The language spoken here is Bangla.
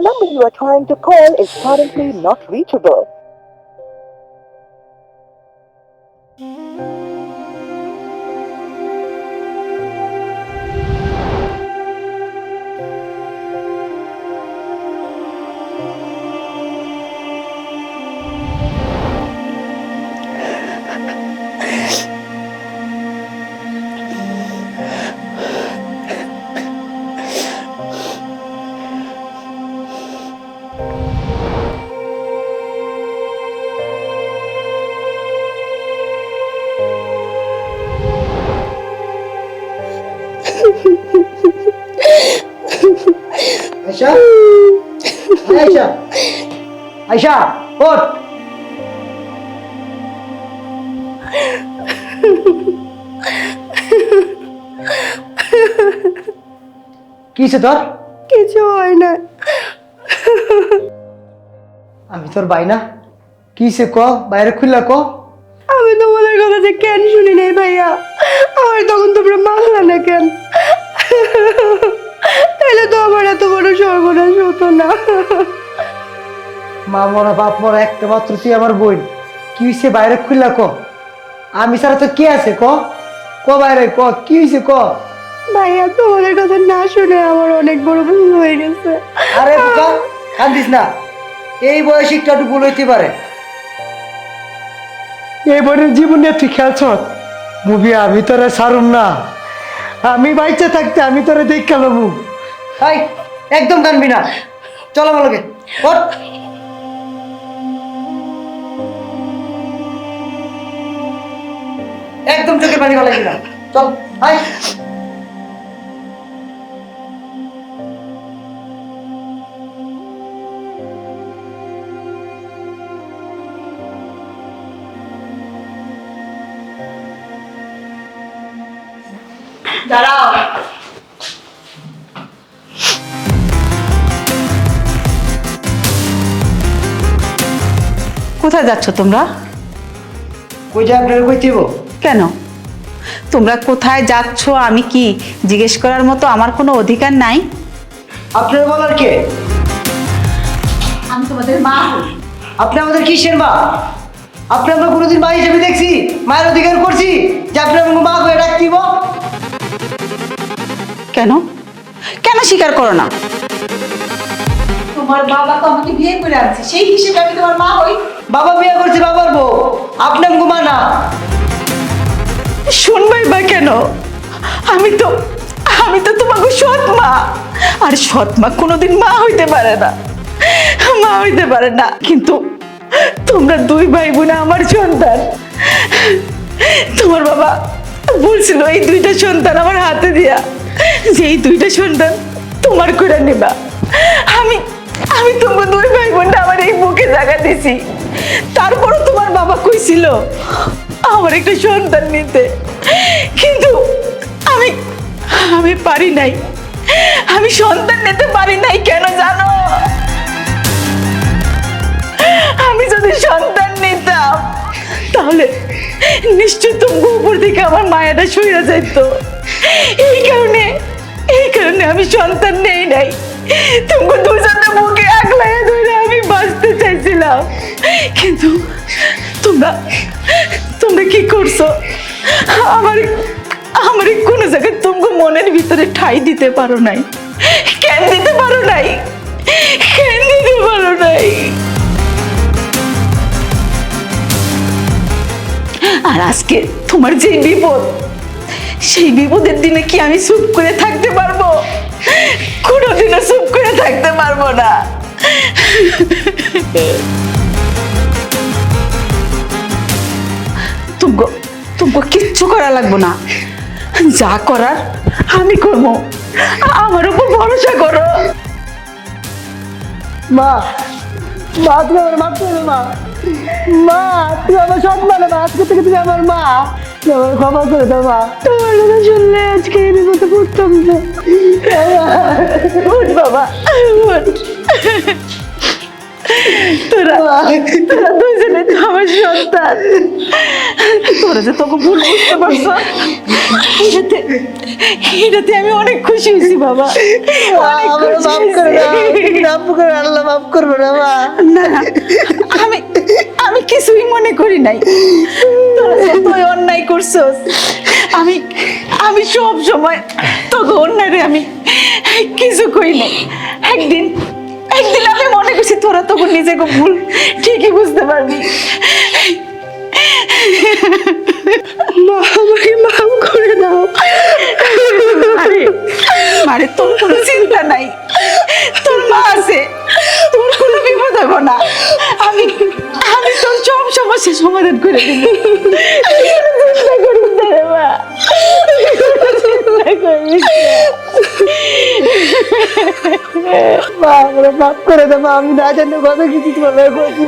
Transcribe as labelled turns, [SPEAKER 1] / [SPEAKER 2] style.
[SPEAKER 1] The number you are trying to call is currently not reachable.
[SPEAKER 2] Ayesha, Ayesha, Ayesha, ওঠ। কিছে তোর?
[SPEAKER 3] কিছু হয় না।
[SPEAKER 2] আমি তোর ভাই না? কিছে ক, বাইরে খুললা ক।
[SPEAKER 3] আমি তোমাদের কথা যে কেন শুনি নাই ভাইয়া, আমার তখন তোমরা মানলা না কেন? তাহলে তো আমার এত বড় সর্বনাশ হতো না।
[SPEAKER 2] মা মরা বাপ মরা একটা মাত্র তুই আমার বোন। কি হয়েছে বাইরে খুললা ক। আমি ছাড়া তো কে আছে ক? ক বাইরে ক, কি হয়েছে ক।
[SPEAKER 3] ভাইয়া তোমাদের কথা না শুনে আমার অনেক বড় ভুল হয়ে গেছে।
[SPEAKER 2] আরে বোকা, কান্দিস না। এই বয়সে একটু ভুল হইতে পারে। এই বোনের জীবন নিয়ে তুই খেলছ মুভি, আমি তোরে ছাড়ুম না। আমি বাইচে থাকতে আমি তোরে দেখ খেলাবো। হাই, একদম কানবি না। চল আমার লগে, ওঠ। একদম চোখে পানি গলাইবি না। চল, হাই।
[SPEAKER 3] দাঁড়াও। কোথায় যাচ্ছ তোমরা?
[SPEAKER 2] কই যা আপনার কই দিব?
[SPEAKER 4] কেন তোমরা কোথায় যাচ্ছ আমি কি জিজ্ঞেস করার মতো আমার কোনো অধিকার নাই?
[SPEAKER 2] আপনার বলার কে?
[SPEAKER 4] আমি তোমাদের মা হই।
[SPEAKER 2] আপনি আমাদের কিসের মা? আপনি আমরা কোনোদিন মা হিসেবে দেখছি? মায়ের অধিকার করছি যে আপনি আমাকে মা হয়ে ডাক দিব?
[SPEAKER 4] কেন কেন স্বীকার করো না? তোমার বাবা তো আমাকে বিয়ে করে আনছে, সেই হিসেবে আমি তোমার মা হই।
[SPEAKER 2] বাবা বিয়ে করছে বাবার বউ, আপনি আমাকে মা না।
[SPEAKER 4] শুনবাই বা কেন? আমি তো তোমাকে সৎ মা, আর সৎ মা কোনোদিন মা হইতে পারে না, মা হইতে পারে না। কিন্তু তোমরা দুই ভাই বোন আমার সন্তান। তোমার বাবা বলছিল এই দুইটা সন্তান আমার হাতে দিয়া, যে এই দুইটা সন্তান তোমার করে নেবা। আমি আমি তোমার দুই ভাই বোনটা আমার এই বুকে জায়গা দিছি। তারপরও তোমার বাবা কইছিল আমার একটা সন্তান নিতে, কিন্তু আমি আমি পারি নাই। আমি সন্তান নিতে পারি নাই কেন জানো? আমি যদি সন্তান নিতাম তাহলে নিশ্চয় তুমি উপর থেকে আমার মায়াটা সইয়া যাইত। এই কারণে আমি সন্তান নেই নাই। তুমি দুজনে মুখে আগলাইয়া ধরে আমি বাঁচতে চাইছিলাম, কিন্তু তোমরা কি করছো? আমার কোনো জায়গায় তোমাকে মনের ভিতরে ঠাই দিতে পারো নাই। কেন দিতে পারো নাই? কেন দিতে পারো নাই? আর আজকে তোমার যে বিপদ, সেই বিপদের দিনে কি আমি চুপ করে থাকতে পারবো? কোনোদিনও চুপ করে থাকতে পারবো না। তোমাকে কিচ্ছু করা লাগবো না, যা করার আমি করবো। আমার উপর ভরসা করো।
[SPEAKER 2] মা, মা তুমি আমার মারতে হবে মা। মা তুমি আমার সব মানে মা, আজকে থেকে তুমি আমার মা। তুমি আমার ক্ষমা করে দাও মা।
[SPEAKER 3] তোমার কথা শুনলে আজকে এই বিপদে পড়তাম না।
[SPEAKER 4] উঠ বাবা, উঠ। তোরা দুজনে তো আমার সন্তান। তোরা যে তোকে ভুল বুঝতে পারছো, এটাতে আমি অনেক খুশি হয়েছি বাবা। অনেক খুশি
[SPEAKER 2] মাফ করে দাও,
[SPEAKER 4] হয়েছি।
[SPEAKER 2] মাফ করে, আল্লাহ মাফ করবে না মা।
[SPEAKER 4] না না, আমি আমি কিছুই মনে করি নাই। তোরা যতই অন্যায় করছস, আমি আমি সব সময় তোকে অন্যায় আমি কিছু কই নাই। একদিন একদিন আমি মনে করছি তোরা তখন নিজেকে ভুল ঠিকই বুঝতে পারবি।
[SPEAKER 3] মা, আমাকে মাফ করে দাও।
[SPEAKER 4] আরে আরে তোর কোনো চিন্তা নাই, তোর মা আছে, তোর কোনো বিপদ হবে না। আমি আমি তোর সব সমস্যার সমাধান করে দেব। চিন্তা করিস না রে মা, চিন্তা করিস না।
[SPEAKER 2] মা, আমারে মাফ করে দাও মা, আমি না জানি কত কিছু তোমার করছি।